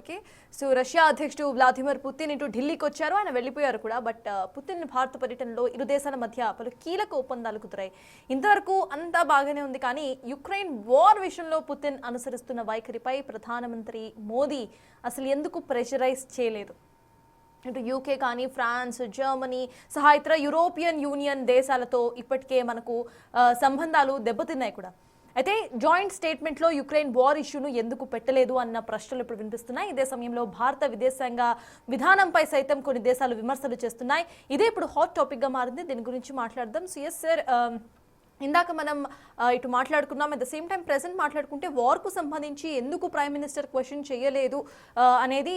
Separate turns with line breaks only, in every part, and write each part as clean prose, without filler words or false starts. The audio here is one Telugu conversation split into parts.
ఓకే. సో రష్యా అధ్యక్షుడు వ్లాదిమిర్ పుతిన్ ఇటు ఢిల్లీకి వచ్చారు, ఆయన వెళ్ళిపోయారు కూడా. బట్ పుతిన్ భారత పర్యటనలో ఇరు దేశాల మధ్య పలు కీలక ఒప్పందాలు కుదిరాయి. ఇంతవరకు అంతా బాగానే ఉంది, కానీ యుక్రెయిన్ వార్ విషయంలో పుతిన్ అనుసరిస్తున్న వైఖరిపై ప్రధానమంత్రి మోదీ అసలు ఎందుకు ప్రెషరైజ్ చేయలేదు? ఇటు యూకే కానీ, ఫ్రాన్స్, జర్మనీ సహా ఇతర యూరోపియన్ యూనియన్ దేశాలతో ఇప్పటికే మనకు సంబంధాలు దెబ్బతిన్నాయి కూడా. అయితే జాయింట్ స్టేట్మెంట్లో యుక్రెయిన్ వార్ ఇష్యూను ఎందుకు పెట్టలేదు అన్న ప్రశ్నలు ఇప్పుడు వినిపిస్తున్నాయి. ఇదే సమయంలో భారత విదేశాంగ విధానంపై సైతం కొన్ని దేశాలు విమర్శలు చేస్తున్నాయి. ఇదే ఇప్పుడు హాట్ టాపిక్గా మారింది. దీని గురించి మాట్లాడదాం. సిఎస్ సార్, ఇందాక మనం ఇటు మాట్లాడుకున్నాం, at the same time present మాట్లాడుకుంటే వార్కు సంబంధించి ఎందుకు ప్రైమ్ మినిస్టర్ క్వశ్చన్ చేయలేదు అనేది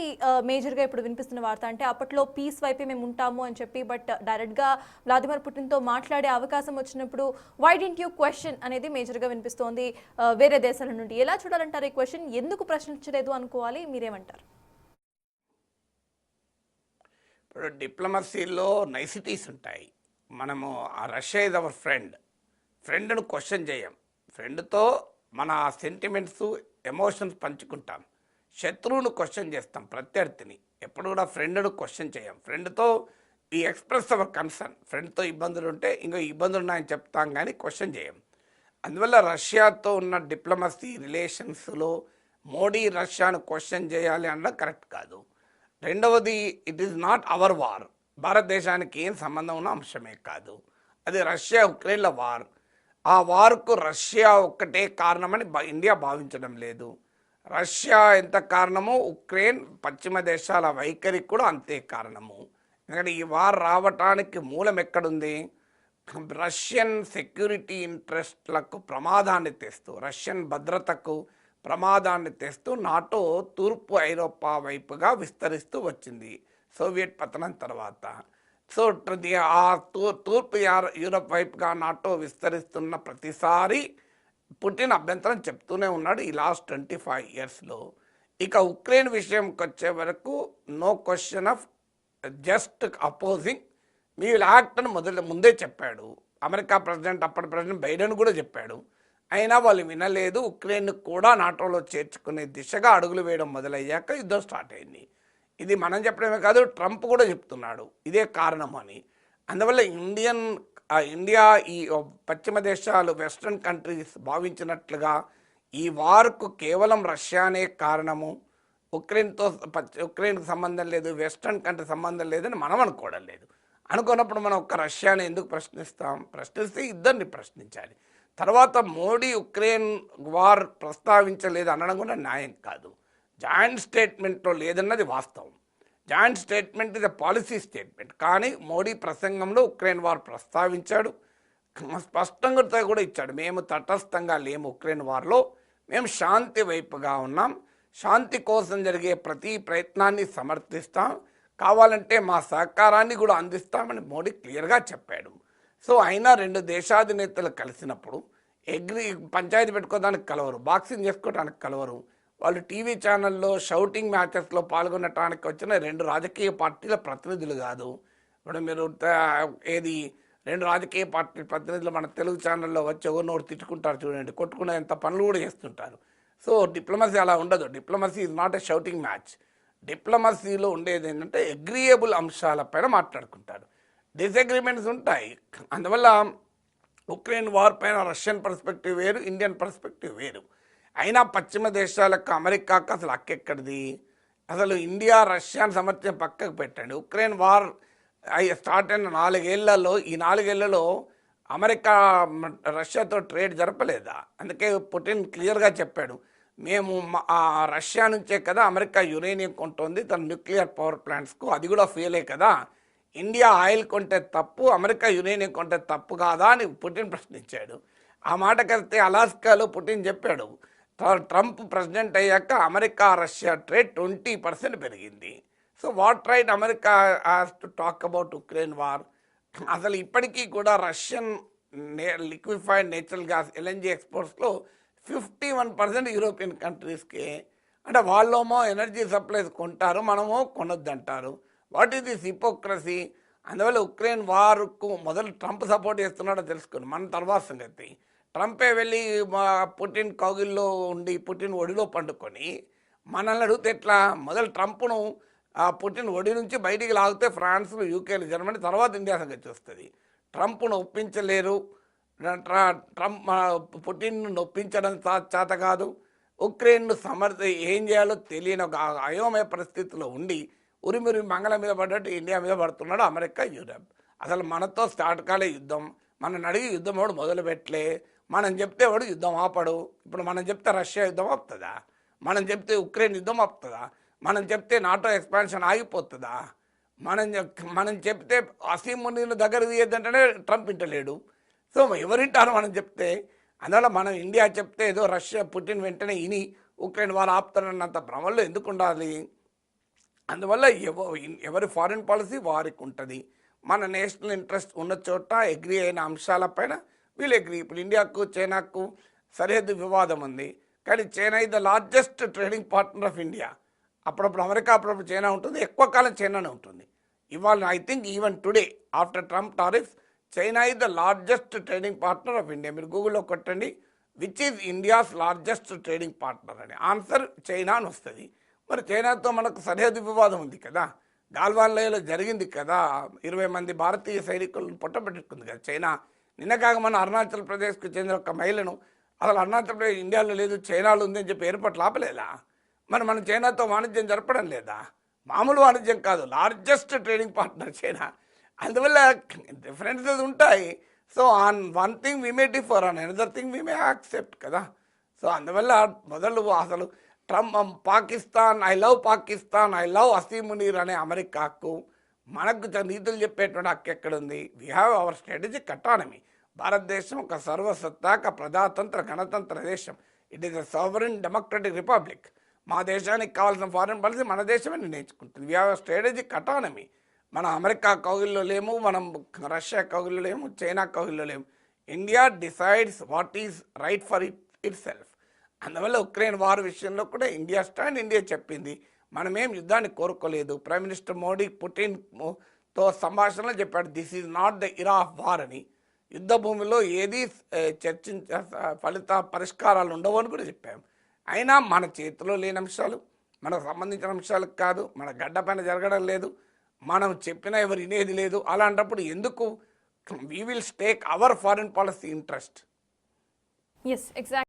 మేజర్గా ఇప్పుడు వినిపిస్తున్న వార్త. అంటే అప్పట్లో పీస్ వైపే మేము ఉంటాము అని చెప్పి, బట్ డైరెక్ట్గా వ్లాదిమిర్ పుటిన్తో మాట్లాడే అవకాశం వచ్చినప్పుడు వై డింట్ యూ క్వశ్చన్ అనేది మేజర్గా వినిపిస్తోంది వేరే దేశాల నుండి. ఎలా చూడాలంటారు ఈ క్వశ్చన్? ఎందుకు ప్రశ్నించలేదు అనుకోవాలి, మీరేమంటారు?
ఇప్పుడు డిప్లొమసీలో నైసిటీస్ ఉంటాయి. మనము రష్యా ఇస్ అవర్ ఫ్రెండ్ను క్వశ్చన్ చేయం. ఫ్రెండ్తో మన సెంటిమెంట్స్, ఎమోషన్స్ పంచుకుంటాం. శత్రువును క్వశ్చన్ చేస్తాం, ప్రత్యర్థిని. ఎప్పుడు కూడా ఫ్రెండ్ను క్వశ్చన్ చేయం. ఫ్రెండ్తో ఈ ఎక్స్ప్రెస్ అవర్ కన్సర్న్. ఫ్రెండ్తో ఇబ్బందులు ఉంటే ఇంకో ఇబ్బందులు ఉన్నాయని చెప్తాం, కానీ క్వశ్చన్ చేయం. అందువల్ల రష్యాతో ఉన్న డిప్లొమసీ రిలేషన్స్లో మోడీ రష్యాను క్వశ్చన్ చేయాలి అన్నది కరెక్ట్ కాదు. రెండవది, it is not our war. భారతదేశానికి ఏం సంబంధం ఉన్న అంశమే కాదు. అది రష్యా ఉక్రెయిన్ల వార్. ఆ వార్కు రష్యా ఒక్కటే కారణమని ఇండియా భావించడం లేదు. రష్యా ఎంత కారణమో ఉక్రెయిన్ పశ్చిమ దేశాల వైఖరికి కూడా అంతే కారణము. ఎందుకంటే ఈ వార్ రావటానికి మూలం ఎక్కడుంది? రష్యన్ సెక్యూరిటీ ఇంట్రెస్ట్లకు ప్రమాదాన్ని తెస్తూ, రష్యన్ భద్రతకు ప్రమాదాన్ని తెస్తూ నాటో తూర్పు ఐరోపా వైపుగా విస్తరిస్తూ వచ్చింది సోవియట్ పతనం తర్వాత. సో ఆ తూర్పు యూరప్ వైపుగా నాటో విస్తరిస్తున్న ప్రతిసారి పుటిన్ అభ్యంతరం చెప్తూనే ఉన్నాడు ఈ లాస్ట్ 25 yearsలో. ఇక ఉక్రెయిన్ విషయంకి వచ్చే వరకు no question of just opposing, మీ యాక్ట్ అని ముందే చెప్పాడు అమెరికా ప్రెసిడెంట్. అప్పటి ప్రెసిడెంట్ బైడెన్ కూడా చెప్పాడు. అయినా వాళ్ళు వినలేదు. ఉక్రెయిన్ కూడా నాటోలో చేర్చుకునే దిశగా అడుగులు వేయడం మొదలయ్యాక యుద్ధం స్టార్ట్ అయింది. ఇది మనం చెప్పడమే కాదు, ట్రంప్ కూడా చెప్తున్నాడు ఇదే కారణం అని. అందువల్ల ఇండియా ఈ పశ్చిమ దేశాలు, వెస్ట్రన్ కంట్రీస్ భావించినట్లుగా ఈ వార్కు కేవలం రష్యానే కారణము, ఉక్రెయిన్కి సంబంధం లేదు, వెస్ట్రన్ కంట్రీ సంబంధం లేదని మనం అనుకోవడం లేదు. అనుకున్నప్పుడు మనం ఒక్క రష్యాని ఎందుకు ప్రశ్నిస్తాం? ప్రశ్నిస్తే ఇద్దరిని ప్రశ్నించాలి. తర్వాత మోడీ ఉక్రెయిన్ వార్ ప్రస్తావించలేదు అనడం కూడా న్యాయం కాదు. జాయింట్ స్టేట్మెంట్లో లేదన్నది వాస్తవం. జాయింట్ స్టేట్మెంట్ ఇది పాలసీ స్టేట్మెంట్. కానీ మోడీ ప్రసంగంలో ఉక్రెయిన్ వార్ ప్రస్తావించాడు, స్పష్టంగా కూడా ఇచ్చాడు. మేము తటస్థంగా లేము ఉక్రెయిన్ వార్లో, మేము శాంతి వైపుగా ఉన్నాం, శాంతి కోసం జరిగే ప్రతి ప్రయత్నాన్ని సమర్థిస్తాం, కావాలంటే మా సహకారాన్ని కూడా అందిస్తామని మోడీ క్లియర్గా చెప్పాడు. సో అయినా రెండు దేశాధినేతలు కలిసినప్పుడు పంచాయతీ పెట్టుకోవడానికి కలవరు, బాక్సింగ్ చేసుకోవడానికి కలవరు. వాళ్ళు టీవీ ఛానల్లో షౌటింగ్ మ్యాచెస్లో పాల్గొనడానికి వచ్చిన రెండు రాజకీయ పార్టీల ప్రతినిధులు కాదు. ఇప్పుడు మీరు రెండు రాజకీయ పార్టీ ప్రతినిధులు మన తెలుగు ఛానల్లో వచ్చి ఎవరినోడు తిట్టుకుంటారు చూడండి, కొట్టుకునేంత పనులు కూడా చేస్తుంటారు. సో డిప్లొమసీ అలా ఉండదు. Diplomacy is not a shouting match. డిప్లొమసీలో ఉండేది ఏంటంటే అగ్రియబుల్ అంశాలపైన మాట్లాడుకుంటారు. డిసగ్రిమెంట్స్ ఉంటాయి. అందువల్ల ఉక్రెయిన్ వార్ పైన రష్యన్ పర్స్పెక్టివ్ వేరు, ఇండియన్ పర్స్పెక్టివ్ వేరు. అయినా పశ్చిమ దేశాలకు, అమెరికాకు అసలు హక్కెక్కడిది? అసలు ఇండియా రష్యాను సమర్థ్యం పక్కకు పెట్టండి. ఉక్రెయిన్ వార్ స్టార్ట్ అయిన 4 ఏళ్లలో, ఈ 4 ఏళ్లలో అమెరికా రష్యాతో ట్రేడ్ జరపలేదా? అందుకే పుటిన్ క్లియర్గా చెప్పాడు, మేము రష్యా నుంచే కదా అమెరికా యురేనియం కొంటుంది తన న్యూక్లియర్ పవర్ ప్లాంట్స్కు, అది కూడా ఫ్యూయలే కదా. ఇండియా ఆయిల్ కొంటే తప్పు, అమెరికా యురేనియం కొంటే తప్పు కాదా అని పుటిన్ ప్రశ్నించాడు. ఆ మాట కలిస్తే అలాస్కాలో పుటిన్ చెప్పాడు, ట్రంప్ ప్రెసిడెంట్ అయ్యాక అమెరికా రష్యా ట్రేడ్ 20% పెరిగింది. So what right America has to talk about Ukraine war? అసలు ఇప్పటికీ కూడా Russian liquefied natural gas LNG ఎక్స్పోర్ట్స్లో 51% యూరోపియన్ కంట్రీస్కి. అంటే వాళ్ళేమో ఎనర్జీ సప్లైస్ కొంటారు, మనమో కొనొద్దంటారు. What is this hypocrisy? అందువల్ల ఉక్రెయిన్ వార్కు మొదలు ట్రంప్ సపోర్ట్ చేస్తున్నాడో తెలుసుకుని మన తర్వాత సంగతి. ట్రంపే వెళ్ళి పుటిన్ కౌగిల్లో ఉండి పుటిన్ ఒడిలో పండుకొని మనల్ని అడిగితే ఎట్లా మొదలు ట్రంప్ను పుటిన్ ఒడి నుంచి బయటికి లాగితే ఫ్రాన్స్లు యూకేలు జర్మనీ తర్వాత ఇండియా సంగతి వస్తుంది. ట్రంప్ను ఒప్పించలేరు, ట్రంప్ పుటిన్ను నొప్పించడం చేత కాదు, ఉక్రెయిన్ను ఏం చేయాలో తెలియని ఒక అయోమయ పరిస్థితిలో ఉండి ఉరిమిరి మంగళ మీద పడ్డట్టు ఇండియా మీద పడుతున్నాడు అమెరికా, యూరప్. అసలు మనతో స్టార్ట్ కాలే యుద్ధం, మనం అడిగి యుద్ధం వాడు మొదలు పెట్టలే, మనం చెప్తే వాడు యుద్ధం ఆపడు. ఇప్పుడు మనం చెప్తే రష్యా యుద్ధం ఆపుతుందా? మనం చెప్తే ఉక్రెయిన్ యుద్ధం ఆపుతుందా? మనం చెప్తే నాటో ఎక్స్పాన్షన్ ఆగిపోతుందా? మనం చెప్తే అసీమునీని దగ్గర తీయద్దంటేనే ట్రంప్ ఇంటలేడు. సో ఎవరింటారు మనం చెప్తే? అందువల్ల మనం ఇండియా చెప్తే ఏదో రష్యా పుటిన్ వెంటనే ఇని ఉక్రెయిన్ వారు ఆపుతారన్నంత భ్రమల్లో ఎందుకు ఉండాలి? అందువల్ల ఎవరి ఫారిన్ పాలసీ వారికి ఉంటుంది. మన నేషనల్ ఇంట్రెస్ట్ ఉన్న చోట అగ్రి అయిన అంశాలపైన వీళ్ళు అగ్రి. ఇప్పుడు ఇండియాకు చైనాకు సరిహద్దు వివాదం ఉంది, కానీ China is the largest trading partner of India. అప్పుడప్పుడు అమెరికా, అప్పుడప్పుడు చైనా ఉంటుంది, ఎక్కువ కాలం చైనానే ఉంటుంది. ఇవాళ I think even today after Trump tariffs China is the largest trading partner of India. మీరు గూగుల్లో కొట్టండి which is India's largest trading partner అని, ఆన్సర్ చైనా అని వస్తుంది. మరి చైనాతో మనకు సరిహద్దు వివాదం ఉంది కదా, గాల్వాన్లో జరిగింది కదా, 20 మంది భారతీయ సైనికులను పొట్టబెట్టుకుంది కదా చైనా. నిన్న కాక మన అరుణాచల్ ప్రదేశ్కు చెందిన ఒక మహిళను అసలు అరుణాచల్ ప్రదేశ్ ఇండియాలో లేదు చైనాలో ఉందని చెప్పి ఎయిర్పోర్ట్లు ఆపలేదా? మరి మనం చైనాతో వాణిజ్యం జరపడం లేదా? మామూలు వాణిజ్యం కాదు, లార్జెస్ట్ ట్రేడింగ్ పార్ట్నర్ చైనా. అందువల్ల డిఫరెన్సెస్ ఉంటాయి. So on one thing we may differ, on another thing we may accept కదా. సో అందువల్ల మొదలు అసలు Trump Pakistan, I love Pakistan, I love Asim Munir అనే అమెరికాకు మనకు నీతులు చెప్పేటువంటి హక్కు ఎక్కడుంది? We have our strategic autonomy. భారతదేశం ఒక సర్వసత్తాక ప్రజాతంత్ర గణతంత్ర దేశం. It is a sovereign democratic republic. మా దేశానికి కావాల్సిన ఫారిన్ పాలసీ మన దేశమే నిర్ణయించుకుంటుంది. We have strategic autonomy. మనం అమెరికా కౌగిల్లో లేము, మనం రష్యా కౌగిల్లో లేము, చైనా కౌగిల్లో లేము. India decides what is right for it self. అందువల్ల ఉక్రెయిన్ వార్ విషయంలో కూడా ఇండియా స్టాండ్ ఇండియా చెప్పింది. మనమేం యుద్ధాన్ని కోరుకోలేదు. ప్రైమ్ మినిస్టర్ మోడీ పుటిన్తో సంభాషణలో చెప్పాడు this is not the Ira of war అని. యుద్ధ భూమిలో ఏది పరిష్కారాలు ఉండవు అని కూడా చెప్పాము. అయినా మన చేతిలో లేని అంశాలు, మనకు సంబంధించిన అంశాలకు కాదు, మన గడ్డ పైన జరగడం లేదు, మనం చెప్పినా ఎవరు వినేది లేదు. అలాంటప్పుడు ఎందుకు we will take our foreign policy interest?
Yes, exact.